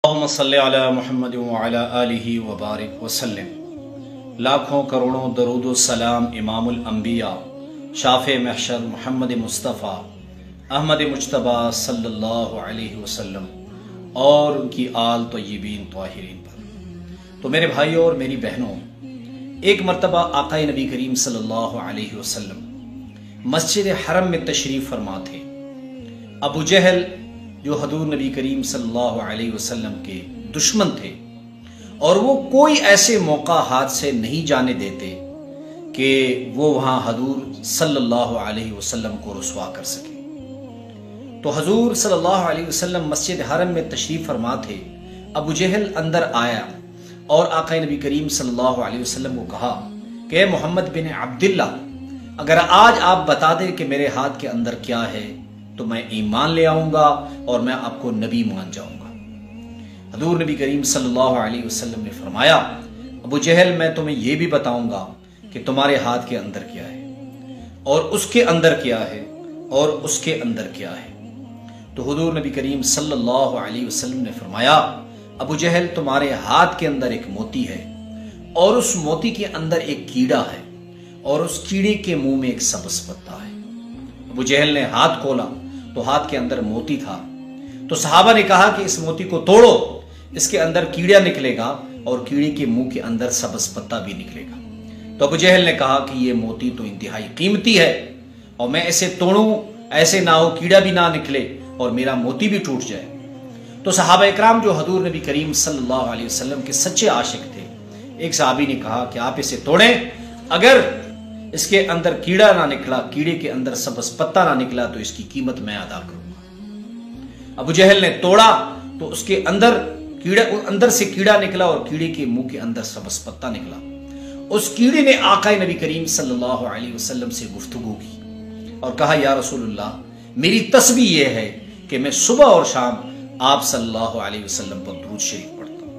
अल्लाहुम्मा सल्ली अला मुहम्मद व अला आलिहि व बारिक वसल्लम। लाखों करोड़ों दरूद व सलाम इमामुल अंबिया शाफ़े महशर मोहम्मद मुस्तफ़ा अहमद मुज्तबा सल्लल्लाहु अलैहि वसल्लम और उनकी आल तय्यबीन ताहिरीन पर। तो मेरे भाइयों और मेरी बहनों, एक मरतबा आक़ाए नबी करीम सल्लल्लाहु अलैहि वसल्लम मस्जिद हरम में तशरीफ़ फरमा थे। अबू जहल जो हजूर नबी करीम सल्लल्लाहु अलैहि वसल्लम के दुश्मन थे और वो कोई ऐसे मौका हाथ से नहीं जाने देते कि वो वहाँ हजूर सल्लल्लाहु अलैहि वसल्लम को रुसवा कर सके। तो हजूर सल्लल्लाहु अलैहि वसल्लम मस्जिद हरम में तशरीफ़ फरमा थे। अबू जहल अंदर आया और आक़ाए नबी करीम सल्लल्लाहु अलैहि वसल्लम को कहा कि मोहम्मद बिन अब्दुल्ला, अगर आज आप बता दें कि मेरे हाथ के अंदर क्या है तो मैं ईमान ले आऊंगा और मैं आपको नबी मान जाऊंगा। हजूर नबी करीम सल्लल्लाहु अलैहि वसल्लम ने फरमाया, अबू जहल, मैं तुम्हें यह भी बताऊंगा कि तुम्हारे हाथ के अंदर क्या है और उसके अंदर क्या है और उसके अंदर क्या है। तो हजूर नबी करीम सल्लल्लाहु अलैहि वसल्लम ने फरमाया, अबू जहल, तुम्हारे हाथ के अंदर एक मोती है और उस मोती के अंदर एक कीड़ा है और उस कीड़े के मुंह में एक सब्ज़ पत्ता है। अबू जहल ने हाथ खोला तो हाथ के अंदर मोती था। तो सहाबा ने कहा कि इस मोती को तोड़ो, इसके अंदर कीड़ा निकलेगा और कीड़े के मुंह के अंदर सब्ज़ पत्ता भी निकलेगा। तो अबू जहल ने कहा कि ये मोती तो इंतहाई कीमती है और मैं इसे तोड़ूं, ऐसे ना हो कीड़ा भी ना निकले और मेरा मोती भी टूट जाए। तो सहाबा इकराम जो हजूर नबी करीम सल्लल्लाहु अलैहि वसल्लम के सच्चे आशिक थे, एक सहाबी ने कहा कि आप इसे तोड़ें, अगर इसके अंदर कीड़ा ना निकला, कीड़े के अंदर सब्ज़ पत्ता ना निकला तो इसकी कीमत मैं अदा करूंगा। अबू जहल ने तोड़ा तो उसके अंदर से कीड़ा निकला और कीड़े के मुंह के अंदर सब्ज़ पत्ता निकला। उस कीड़े ने आक़ाए नबी करीम सल्लल्लाहु अलैहि वसल्लम से गुफ्तगू की और कहा, या रसूलुल्लाह, मेरी तस्बीह यह है कि मैं सुबह और शाम आप सल्लल्लाहु अलैहि वसल्लम पर दुरूद शरीफ पढ़ता हूं।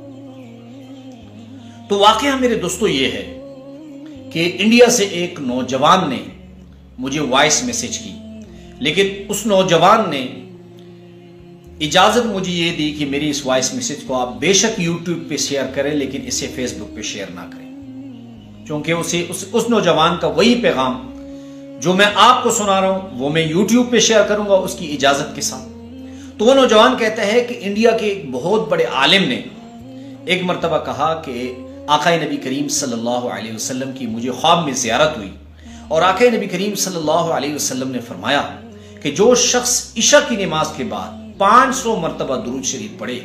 तो वाकया मेरे दोस्तों ये है कि इंडिया से एक नौजवान ने मुझे वॉइस मैसेज की, लेकिन उस नौजवान ने इजाजत मुझे ये दी कि मेरी इस वॉइस मैसेज को आप बेशक यूट्यूब पे शेयर करें, लेकिन इसे फेसबुक पे शेयर ना करें, क्योंकि उस नौजवान का वही पैगाम जो मैं आपको सुना रहा हूं वो मैं यूट्यूब पे शेयर करूंगा उसकी इजाजत के साथ। तो वो नौजवान कहता है कि इंडिया के एक बहुत बड़े आलिम ने एक मरतबा कहा कि आक़ाए नबी करीम सल्लल्लाहु अलैहि वसल्लम की मुझे ख्वाब में ज़ियारत हुई और आक़ाए नबी करीम सल्लल्लाहु अलैहि वसल्लम ने फरमाया कि जो शख्स इशा की नमाज के बाद 500 मरतबा दुरूद शरीफ पढ़े,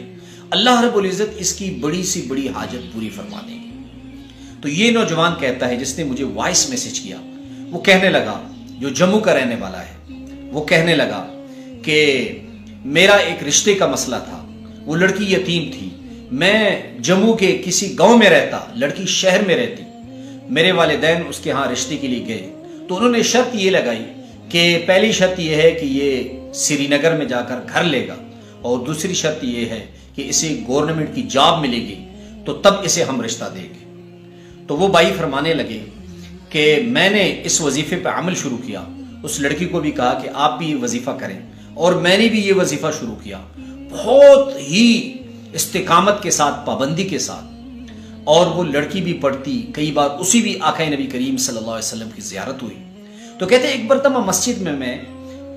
अल्लाह रब्बुल इज़्ज़त इसकी बड़ी सी बड़ी हाजत पूरी फरमा देंगे। तो ये नौजवान कहता है, जिसने मुझे वॉइस मैसेज किया, वो कहने लगा, जो जम्मू का रहने वाला है, वो कहने लगा कि मेरा एक रिश्ते का मसला था, वो लड़की यतीम थी, मैं जम्मू के किसी गांव में रहता, लड़की शहर में रहती, मेरे वालिदैन उसके यहाँ रिश्ते के लिए गए तो उन्होंने शर्त ये लगाई कि पहली शर्त ये है कि ये श्रीनगर में जाकर घर लेगा और दूसरी शर्त ये है कि इसे गवर्नमेंट की जॉब मिलेगी तो तब इसे हम रिश्ता देंगे। तो वो भाई फरमाने लगे कि मैंने इस वजीफे पर अमल शुरू किया, उस लड़की को भी कहा कि आप भी ये वजीफा करें और मैंने भी ये वजीफा शुरू किया, बहुत ही इस्तिकामत के साथ, पाबंदी के साथ, और वो लड़की भी पढ़ती, कई बार उसी भी आक़ाए नबी करीम सल्लल्लाहु अलैहि वसल्लम की ज़ियारत हुई। तो कहते हैं एक मरतबा मस्जिद में मैं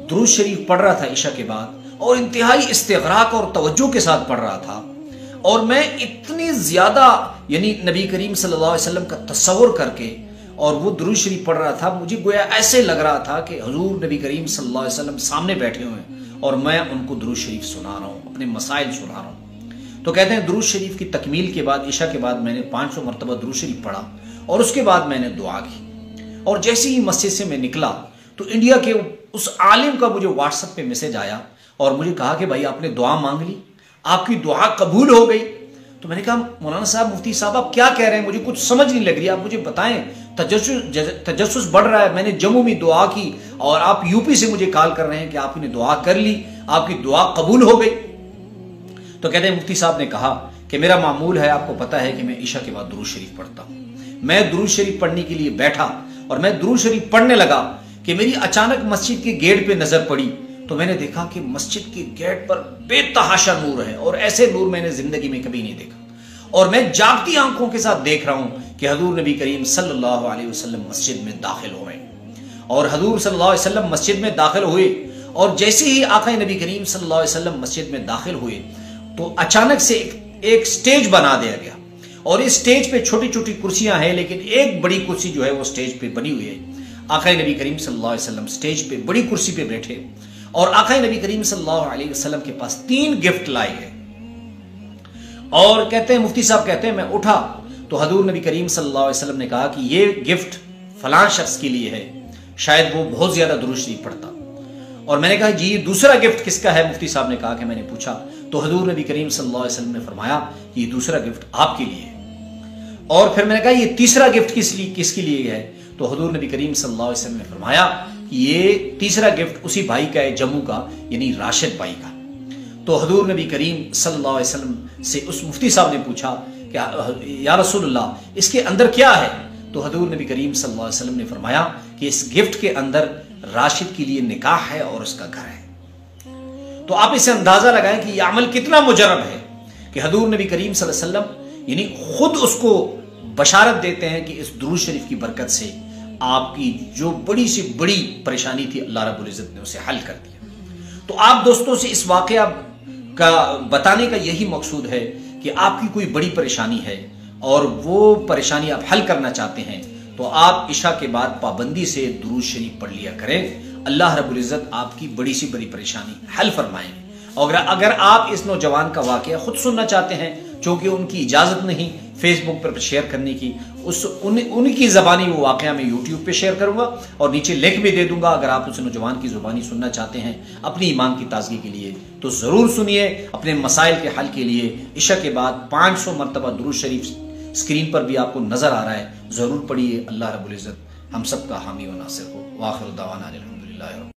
दुरूद शरीफ पढ़ रहा था इशा के बाद और इंतहाई इस्तिग़राक़ और तवज्जो के साथ पढ़ रहा था और मैं इतनी ज़्यादा यानी नबी करीम सल्लल्लाहु अलैहि वसल्लम का तस्वुर करके और वो दुरूद शरीफ पढ़ रहा था, मुझे गोया ऐसे लग रहा था कि हुजूर नबी करीम सल्लल्लाहु अलैहि वसल्लम सामने बैठे हुए हैं और मैं उनको दुरूद शरीफ सुना रहा हूँ, अपने मसाइल सुना रहा हूँ। तो कहते हैं दुरूद शरीफ की तकमील के बाद, इशा के बाद मैंने 500 मरतबा दुरूद शरीफ पढ़ा और उसके बाद मैंने दुआ की और जैसे ही मस्जिद से मैं निकला तो इंडिया के उस आलिम का मुझे व्हाट्सएप पे मैसेज आया और मुझे कहा कि भाई आपने दुआ मांग ली, आपकी दुआ कबूल हो गई। तो मैंने कहा, मौलाना साहब, मुफ्ती साहब, आप क्या कह रहे हैं, मुझे कुछ समझ नहीं लग रही, आप मुझे बताएं, तजस्सुस बढ़ रहा है। मैंने जम्मू में दुआ की और आप यूपी से मुझे कॉल कर रहे हैं कि आपने दुआ कर ली, आपकी दुआ कबूल हो गई। तो कहते हैं मुफ्ती साहब ने कहा कि मेरा मामूल है, आपको पता है कि मैं ईशा के बाद दुरूद शरीफ पढ़ता हूँ। मैं दुरूद शरीफ पढ़ने के लिए बैठा और मैं दुरूद शरीफ पढ़ने लगा कि मेरी अचानक मस्जिद के गेट पे नजर पड़ी तो मैंने देखा कि मस्जिद के गेट पर बेतहाशा नूर है और ऐसे नूर मैंने जिंदगी में कभी नहीं देखा। और मैं जागती आंखों के साथ देख रहा हूं कि हजूर नबी करीम सल्लल्लाहु अलैहि वसल्लम मस्जिद में दाखिल हुए और हजूर सल्लल्लाहु अलैहि वसल्लम मस्जिद में दाखिल हुए और जैसे ही आका नबी करीम सल्लल्लाहु अलैहि वसल्लम मस्जिद में दाखिल हुए तो अचानक से एक स्टेज बना दिया गया और इस स्टेज पे छोटी छोटी कुर्सियां हैं, लेकिन एक बड़ी कुर्सी जो है वो स्टेज पे बनी हुई है। आका नबी करीम सल्लल्लाहु अलैहि वसल्लम स्टेज पे बड़ी कुर्सी पे बैठे और आका नबी करीम सल्लल्लाहु अलैहि वसल्लम के पास 3 गिफ्ट लाए गए और कहते हैं, मुफ्ती साहब कहते हैं, मैं उठा तो हजूर नबी करीम सल्लल्लाहु अलैहि वसल्लम ने कहा कि ये गिफ्ट फलां शख्स के लिए है, शायद वो बहुत ज्यादा दुरूद शरीफ पढ़ता। और मैंने कहा जी दूसरा गिफ्ट किसका है? मुफ्ती साहब ने कहा कि मैंने पूछा तो हजूर नबी करीम सल्लल्लाहु अलैहि वसल्लम ने फरमाया कि ये दूसरा गिफ्ट आपके लिए है। और फिर मैंने कहा ये तीसरा गिफ्ट किसके लिए है? तो हजूर नबी करीम सल्लल्लाहु अलैहि वसल्लम ने फरमाया कि ये तीसरा गिफ्ट उसी भाई का है, जम्मू का, यानी राशिद भाई का। तो हजूर नबी करीम सल्लल्लाहु अलैहि वसल्लम से उस मुफ्ती साहब ने पूछा कि या रसूलुल्लाह इसके अंदर क्या है? तो हजूर नबी करीम सल्लल्लाहु अलैहि वसल्लम ने फरमाया कि इस गिफ्ट के अंदर राशिद के लिए निकाह है और उसका घर है। तो आप इसे अंदाजा लगाएं कि यह अमल कितना मुजरब है कि हजूर नबी करीम सल्लल्लाहु अलैहि वसल्लम यानी खुद उसको बशारत देते हैं कि इस दुरूद शरीफ की बरकत से आपकी जो बड़ी सी बड़ी परेशानी थी अल्लाह रब्बुल इज्जत ने उसे हल कर दिया। तो आप दोस्तों से इस वाकया का बताने का यही मकसूद है कि आपकी कोई बड़ी परेशानी है और वो परेशानी आप हल करना चाहते हैं तो आप इशा के बाद पाबंदी से दुरूद शरीफ पढ़ लिया करें। अल्लाह रब्बुल इज्जत आपकी बड़ी सी बड़ी परेशानी हल फरमाएंगे। और अगर आप इस नौजवान का वाकया खुद सुनना चाहते हैं, क्योंकि उनकी इजाजत नहीं फेसबुक पर शेयर करने की, उनकी ज़बानी वो वाकया मैं यूट्यूब पे शेयर करूंगा और नीचे लिंक भी दे दूंगा। अगर आप उस नौजवान की ज़ुबानी सुनना चाहते हैं अपनी ईमान की ताजगी के लिए तो ज़रूर सुनिए। अपने मसाइल के हल के लिए इशा के बाद 500 मरतबा दुरूद शरीफ स्क्रीन पर भी आपको नजर आ रहा है, जरूर पढ़िए। अल्लाह रब्बुल इज्जत हम सब का हामी व नासिर हो। वाखिर दावाना अल्हम्दुलिल्लाह।